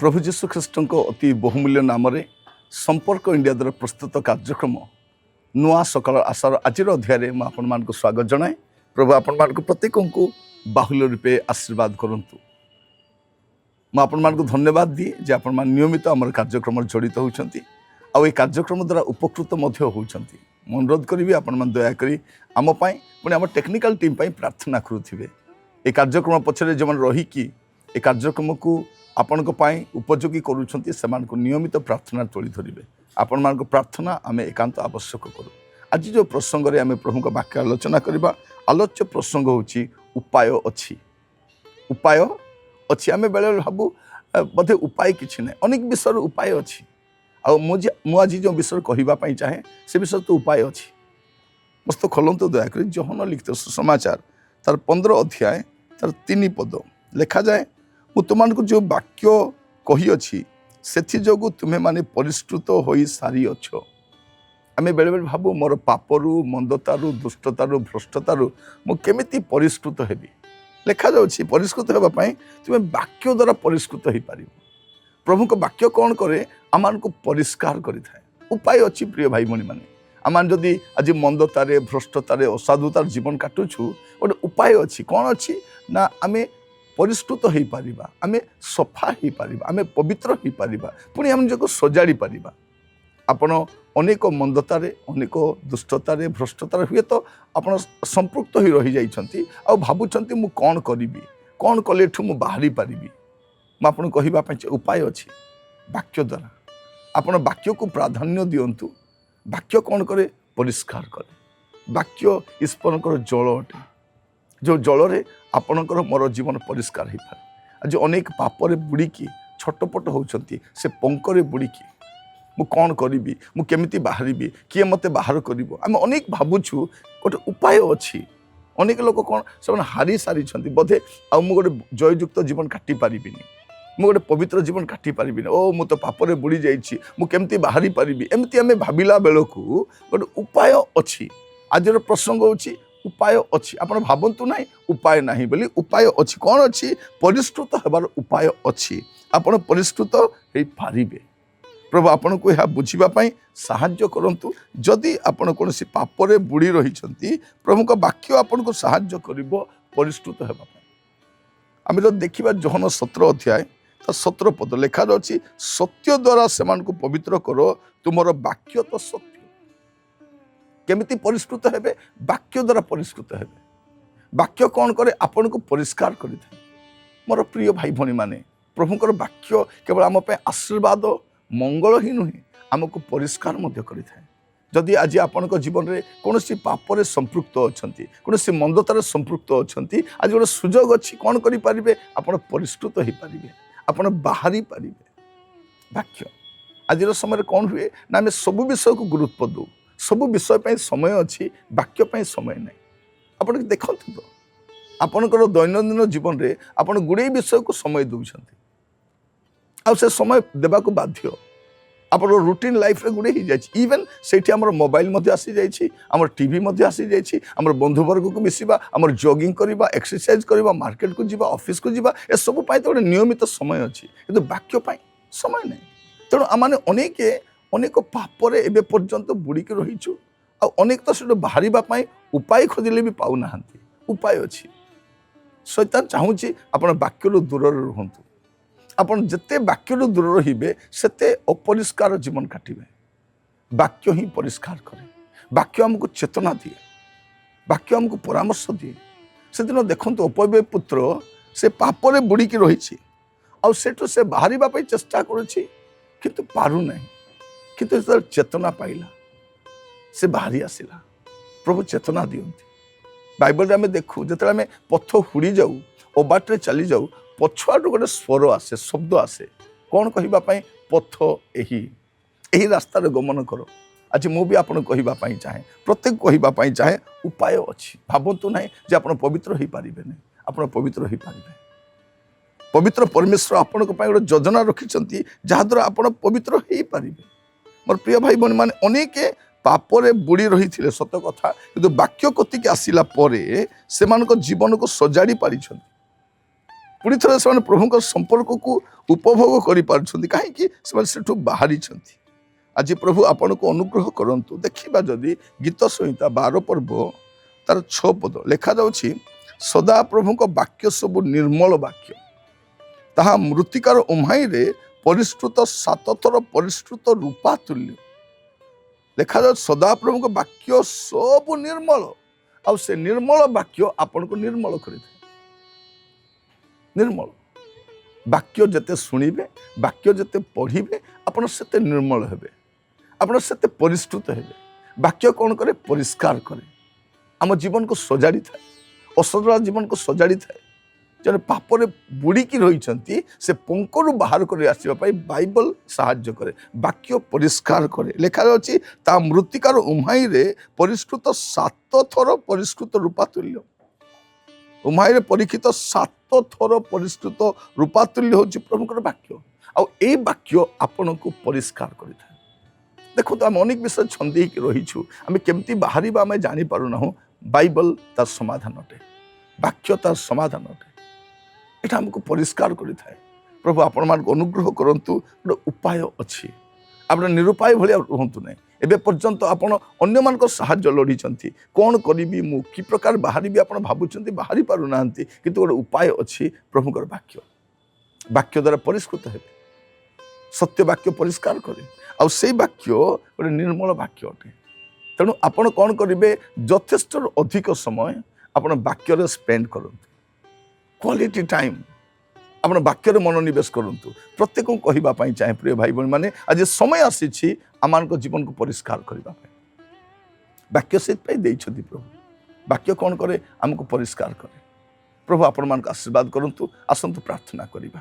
प्रभु जीशु ख्रीष्ट अति बहुमूल्य नाम संपर्क इंडिया द्वारा प्रस्तुत कार्यक्रम नुआ सकाल आशार आज अध्याय में आपण मान स्वागत जनाए। प्रभु आपण मान प्रत्येक को बाहुल्य रूपे आशीर्वाद करंतु। आपण मान धन्यवाद दिए जे आपण मान नियमित आम कार्यक्रम जड़ित होती आ कार्यक्रम द्वारा उपकृत होती। मैं अनुरोध करी आपण मान दयाकोरी आम पुणी आम टेक्निकल टीम प्रार्थना करुवे। ये कार्यक्रम पछरे जो रहीकि ए कार्यक्रम को आपण उपयोगी करुँच से नियमित प्रार्थना तोली धरवे। आपण मान प्रार्थना आम एकांत आवश्यक करूँ। आज जो प्रसंग में आम प्रभु वाक्य आलोचना करवा आलोच्य प्रसंग होची उपाय अच्छी। उपाय अच्छी आम बेले भावु बोधे उपाय किसी ना अनेक विषय उपाय अच्छी। आज जो विषय कहवाई चाहे से विषय तो उपाय अच्छी। मस्त खोलतु दयाक यूहन्ना लिखित सुसमाचार तार 15 अध्याय तार 3 पद लिखा जाए मु तुमको जो वाक्य कही अच्छी से जोगु तुम्हें माने परिष्कृत हो सारी अच्छ। आम बेले बेले भावु मोर पापरु मंदतारु दुष्टतारु भ्रष्टतारु मु केमिति परिष्कृत हेबी। लिखा जाउछि परिष्कृत होगापाई तुम्हें वाक्य द्वारा परिष्कृत हो पार। प्रभु को वाक्य कौन करे आम को परिष्कार करें। उपाय अच्छी प्रिय भाई भणी मैंने आम जदि आज मंदतारे भ्रष्टतारे असाधुतार जीवन काटुछु गोटे उपाय अच्छी। कौन अच्छी ना आम परिष्कृत हो पारिबा, आमे सफा हो पारिबा, आमे पवित्र हो पारिबा, पुणी आम जो सजाड़ी पारिबा। आपण अनेक मंदतारे अनेक दुष्टतारे भ्रष्टतारे हुए तो आपण संपृक्त हो रही जाइछंती आ भाबुछंती मु कौन करिबी, कौन कले ठु मु बाहरी पारिबी। मु आपन कहिबा पई उपाय अछि वाक्य द्वारा। आपण वाक्य को प्राधान्य दियंतु। वाक्य कौन करे परिष्कार करे। वाक्य ईश्वर जल अटे जो जल रे आपणकर मोर जीवन परिष्कार हो पाए। आज अनेक पापरे बुड़ीकी छटपट होती से पंकरे बुड़ीकी मु कौन करी मु केमिति बाहरी किए मते बाहर करिवो। आम अनेक भावुछु गोटे उपाय अच्छी। अनेक लोक कौन से हारी सारी बोधे आ मु गोटे जययुक्त जीवन काटी पारिबिनी, मु गोटे पवित्र जीवन काटी पारिबिनी। ओ मु तो पापरे बुड़ी जाइछि मु केमिति बाहरी पारिबी एमती आमे भाबिला बेलकु गोटे उपाय अच्छी। आजर प्रसंग होछि उपाय अच्छी। आपण भावंतु ना उपाय नहीं बोली उपाय अच्छी। कौन अच्छी परिष्कृत होबार उपाय अच्छी। आपण परिष्कृत हो पारिबे। प्रभु आपण को यह बुझीबा साहाय्य करंतु। जदि आपण कौन पापरे बुड़ी रही प्रभु का वाक्य आपण को साहाय्य करिवो परिष्कृत होबा। आम जो देखा यूहन्ना 17 अध्याय 17 पद लिखा जाछि सत्य द्वारा सेमान को पवित्र करो तुमर वाक्य तो सत्य। केमिति परिष्कृत हेबे वाक्य द्वारा परिष्कृत हेबे। वाक्य कौन करे आपण को परिष्कार करि थाए। मोर प्रिय भाई भणी माने प्रभुकर वाक्य केवल आम पे आशीर्वाद मंगल ही नुहे आमको परिष्कार मध्य करि थाए। जदि आज आपण जीवन में कौन पापरे संपृक्त अच्छी कौन मंदतार संपृक्त अच्छी आज गोटे सुजोग अच्छी कौन करें आप परिष्कृत हो पारे आप बाहरी पारे। वाक्य आज समय कौन हुए ना आम सब विषय को गुरुत्व दो। सबु विषय पे समय अच्छी वाक्य पे समय नहीं। आप देखते तो आपणकर दैनंदिन जीवन में आप गुड़े विषय को समय दौरान आ से समय देवाक बाध्य। आप रूटीन लाइफ रे गुड़े ही जाए। इवेन से मोबाइल आसी जाइए, आम टीवी आसी जाइए, आम बंधुवर्ग को मिसवा, आम जॉगिंग करवा, एक्सरसाइज करवा, मार्केट को जीवा, ऑफिस को जीवा, ए सब तो गोटे नियमित समय अच्छी किंतु वाक्य समय नहीं। तेणु आम अनेक अनेक पापरे एबे पर्यंत बुड़ीकी रहीचु आ अनेक तो से बाहर उपाय खोजिले भी पाऊना। उपाय अच्छी। शैतान चाहूँगी आप वाक्य दूर रुहतु। आपड़ जिते वाक्य दूर रे सेते अपरिष्कार जीवन काटिबे। वाक्य ही परिष्कार करे। वाक्य आमको चेतना दिए, वाक्य आमको परामर्श दिए। ସେଦିନ ଦେଖନ୍ତୁ ଅପବ୍ୟୟ ପୁତ୍ର ସେ ପାପରେ ବୁଡ଼ିକି ରହିଛି ଆଉ ସେଠୁ ସେ ବାହାରିବା ପାଇଁ ଚେଷ୍ଟା କରୁଛି କିନ୍ତୁ ପାରୁନାହିଁ। କିନ୍ତୁ ଯେତେବେଳେ ଚେତନା ପାଇଲା ସେ ବାହାରି ଆସିଲା। ପ୍ରଭୁ ଚେତନା ଦିଅନ୍ତି। ବାଇବଲରେ ଆମେ ଦେଖୁ ଯେତେବେଳେ ଆମେ ପଥ ହୁଡ଼ି ଯାଉ ଅବାଟରେ ଚାଲି ଯାଉ ପଛଆଡ଼ୁ ଗୋଟେ ସ୍ୱର ଆସେ, ଶବ୍ଦ ଆସେ। କ'ଣ କହିବା ପାଇଁ? ପଥ ଏହି ରାସ୍ତାରେ ଗମନ କର। ଆଜି ମୁଁ ବି ଆପଣଙ୍କୁ କହିବା ପାଇଁ ଚାହେଁ, ପ୍ରତ୍ୟେକ କହିବା ପାଇଁ ଚାହେଁ ଉପାୟ ଅଛି। ଭାବନ୍ତୁ ନାହିଁ ଯେ ଆପଣ ପବିତ୍ର ହେଇପାରିବେନି, ଆପଣ ପବିତ୍ର ହେଇପାରିବେ। ପବିତ୍ର ପରମେଶ୍ୱର ଆପଣଙ୍କ ପାଇଁ ଗୋଟେ ଯୋଜନା ରଖିଛନ୍ତି ଯାହାଦ୍ୱାରା ଆପଣ ପବିତ୍ର ହେଇପାରିବେ। ମୋର ପ୍ରିୟ ଭାଇ ଭଉଣୀମାନେ, ଅନେକ ପାପରେ ବୁଡ଼ି ରହିଥିଲେ ସତ କଥା, କିନ୍ତୁ ବାକ୍ୟ କତିକି ଆସିଲା ପରେ ସେମାନଙ୍କ ଜୀବନକୁ ସଜାଡ଼ି ପାରିଛନ୍ତି। ପୁଣି ଥରେ ସେମାନେ ପ୍ରଭୁଙ୍କ ସମ୍ପର୍କକୁ ଉପଭୋଗ କରିପାରୁଛନ୍ତି। କାହିଁକି? ସେମାନେ ସେଠୁ ବାହାରିଛନ୍ତି। ଆଜି ପ୍ରଭୁ ଆପଣଙ୍କୁ ଅନୁଗ୍ରହ କରନ୍ତୁ। ଦେଖିବା ଯଦି ଗୀତ ସଂହିତା 12 ପର୍ବ ତାର 6 ପଦ ଲେଖାଯାଉଛି, ସଦା ପ୍ରଭୁଙ୍କ ବାକ୍ୟ ସବୁ ନିର୍ମଳ ବାକ୍ୟ, ତାହା ମୃତ୍ତିକାର ଉମ୍ମାଇରେ ପରିଷ୍କୃତ 7 ଥର ପରିଷ୍କୃତ ରୂପା ତୁଲ୍ୟ। ଲେଖାଯାଉଛି ସଦାପ୍ରଭୁଙ୍କ ବାକ୍ୟ ସବୁ ନିର୍ମଳ, ଆଉ ସେ ନିର୍ମଳ ବାକ୍ୟ ଆପଣଙ୍କୁ ନିର୍ମଳ କରିଥାଏ। ନିର୍ମଳ ବାକ୍ୟ ଯେତେ ଶୁଣିବେ, ବାକ୍ୟ ଯେତେ ପଢ଼ିବେ, ଆପଣ ସେତେ ନିର୍ମଳ ହେବେ, ଆପଣ ସେତେ ପରିଷ୍କୃତ ହେବେ। ବାକ୍ୟ କ'ଣ କରେ? ପରିଷ୍କାର କରେ, ଆମ ଜୀବନକୁ ସଜାଡ଼ିଥାଏ, ଅସଜଡ଼ା ଜୀବନକୁ ସଜାଡ଼ିଥାଏ। ଜଣେ ପାପରେ ବୁଡ଼ିକି ରହିଛନ୍ତି, ସେ ପଙ୍କରୁ ବାହାର କରି ଆସିବା ପାଇଁ ବାଇବଲ ସାହାଯ୍ୟ କରେ, ବାକ୍ୟ ପରିଷ୍କାର କରେ। ଲେଖାଯାଉଛି ତା ମୃତ୍ତିକାର ଉମ୍ମାଇରେ ପରିଷ୍କୃତ 7 ଥର ପରିଷ୍କୃତ ରୂପା ତୁଲ୍ୟ। ଉମ୍ମାଇରେ ପରୀକ୍ଷିତ 7 ଥର ପରିଷ୍କୃତ ରୂପା ତୁଲ୍ୟ ହେଉଛି ପ୍ରଭୁଙ୍କର ବାକ୍ୟ। ଆଉ ଏଇ ବାକ୍ୟ ଆପଣଙ୍କୁ ପରିଷ୍କାର କରିଥାଏ। ଦେଖନ୍ତୁ, ଆମେ ଅନେକ ବିଷୟ ଛନ୍ଦି ହେଇକି ରହିଛୁ, ଆମେ କେମିତି ବାହାରିବା ଆମେ ଜାଣିପାରୁନାହୁଁ। ବାଇବଲ ତାର ସମାଧାନ ଅଟେ, ବାକ୍ୟ ତାର ସମାଧାନ ଅଟେ। এটা ଆମକୁ ପରିଷ୍କାର କରିଥାଏ। ପ୍ରଭୁ ଆପଣମାନଙ୍କୁ ଅନୁଗ୍ରହ କରନ୍ତୁ। ଗୋଟେ ଉପାୟ ଅଛି, ଆପଣ ନିରୁପାୟ ଭଳିଆ ରୁହନ୍ତୁ ନାହିଁ। ଏବେ ପର୍ଯ୍ୟନ୍ତ ଆପଣ ଅନ୍ୟମାନଙ୍କ ସାହାଯ୍ୟ ଲୋଡ଼ିଛନ୍ତି, କ'ଣ କରିବି ମୁଁ, କି ପ୍ରକାର ବାହାରିବି ଆପଣ ଭାବୁଛନ୍ତି, ବାହାରି ପାରୁନାହାନ୍ତି। କିନ୍ତୁ ଗୋଟେ ଉପାୟ ଅଛି, ପ୍ରଭୁଙ୍କର ବାକ୍ୟ। ବାକ୍ୟ ଦ୍ୱାରା ପରିଷ୍କୃତ ହେବେ। ସତ୍ୟ ବାକ୍ୟ ପରିଷ୍କାର କରେ, ଆଉ ସେଇ ବାକ୍ୟ ଗୋଟେ ନିର୍ମଳ ବାକ୍ୟ ଅଟେ। ତେଣୁ ଆପଣ କ'ଣ କରିବେ? ଯଥେଷ୍ଟରୁ ଅଧିକ ସମୟ ଆପଣ ବାକ୍ୟରେ ସ୍ପେଣ୍ଡ କରନ୍ତୁ। କ୍ୱାଲିଟି ଟାଇମ୍ ଆପଣ ବାକ୍ୟରେ ମନୋନିବେଶ କରନ୍ତୁ। ପ୍ରତ୍ୟେକଙ୍କୁ କହିବା ପାଇଁ ଚାହେଁ, ପ୍ରିୟ ଭାଇ ଭଉଣୀମାନେ, ଆଜି ସମୟ ଆସିଛି ଆମମାନଙ୍କ ଜୀବନକୁ ପରିଷ୍କାର କରିବା ପାଇଁ। ବାକ୍ୟ ସେଥିପାଇଁ ଦେଇଛନ୍ତି ପ୍ରଭୁ। ବାକ୍ୟ କ'ଣ କରେ? ଆମକୁ ପରିଷ୍କାର କରେ। ପ୍ରଭୁ ଆପଣମାନଙ୍କୁ ଆଶୀର୍ବାଦ କରନ୍ତୁ। ଆସନ୍ତୁ ପ୍ରାର୍ଥନା କରିବା।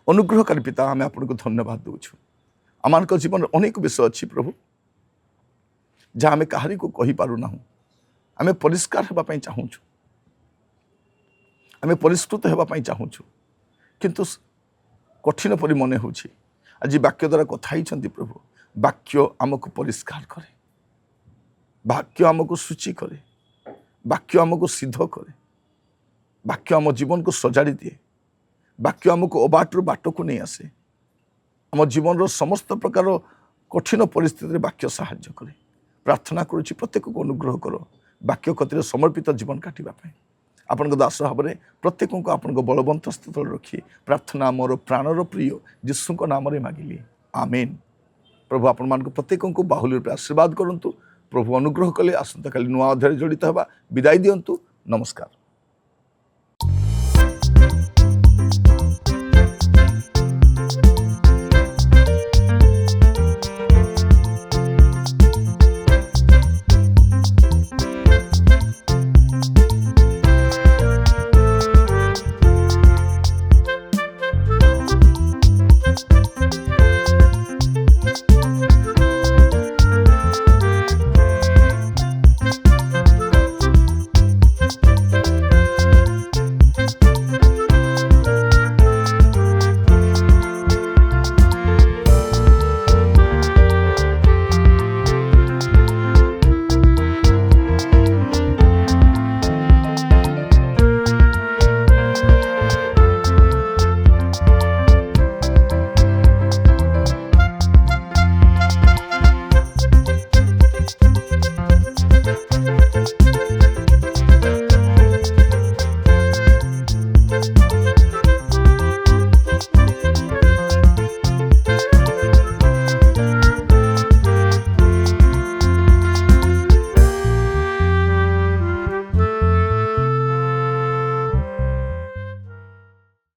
ଅନୁଗ୍ରହକାରୀ ପିତା, ଆମେ ଆପଣଙ୍କୁ ଧନ୍ୟବାଦ ଦେଉଛୁ। ଆମମାନଙ୍କ ଜୀବନରେ ଅନେକ ବିଷୟ ଅଛି ପ୍ରଭୁ, ଯାହା ଆମେ କାହାରିକୁ କହିପାରୁନାହୁଁ। ଆମେ ପରିଷ୍କାର ହେବା ପାଇଁ ଚାହୁଁଛୁ, ଆମେ ପରିଷ୍କୃତ ହେବା ପାଇଁ ଚାହୁଁଛୁ, କିନ୍ତୁ କଠିନ ପରି ମନେ ହେଉଛି। ଆଜି ବାକ୍ୟ ଦ୍ୱାରା କଥା ହେଇଛନ୍ତି ପ୍ରଭୁ। ବାକ୍ୟ ଆମକୁ ପରିଷ୍କାର କରେ, ବାକ୍ୟ ଆମକୁ ଶୁଚି କରେ, ବାକ୍ୟ ଆମକୁ ସିଦ୍ଧ କରେ, ବାକ୍ୟ ଆମ ଜୀବନକୁ ସଜାଡ଼ି ଦିଏ, ବାକ୍ୟ ଆମକୁ ଅବାଟରୁ ବାଟକୁ ନେଇ ଆସେ। ଆମ ଜୀବନର ସମସ୍ତ ପ୍ରକାର କଠିନ ପରିସ୍ଥିତିରେ ବାକ୍ୟ ସାହାଯ୍ୟ କରେ। ପ୍ରାର୍ଥନା କରୁଛି ପ୍ରତ୍ୟେକକୁ ଅନୁଗ୍ରହ କର, ବାକ୍ୟ କତିରେ ସମର୍ପିତ ଜୀବନ କାଟିବା ପାଇଁ। ଆପଣଙ୍କ ଦାସ ଭାବରେ ପ୍ରତ୍ୟେକଙ୍କୁ ଆପଣଙ୍କ ବଳବନ୍ତ ସ୍ଥିତରେ ରଖି ପ୍ରାର୍ଥନା ମୋର ପ୍ରାଣର ପ୍ରିୟ ଯୀଶୁଙ୍କ ନାମରେ ମାଗିଲି, ଆମେନ୍। ପ୍ରଭୁ ଆପଣମାନଙ୍କୁ ପ୍ରତ୍ୟେକଙ୍କୁ ବାହୁଲ୍ୟ ରୂପେ ଆଶୀର୍ବାଦ କରନ୍ତୁ। ପ୍ରଭୁ ଅନୁଗ୍ରହ କଲେ ଆସନ୍ତାକାଲି ନୂଆ ଅଧ୍ୟାୟରେ ଜଡ଼ିତ ହେବା। ବିଦାୟ ଦିଅନ୍ତୁ। ନମସ୍କାର।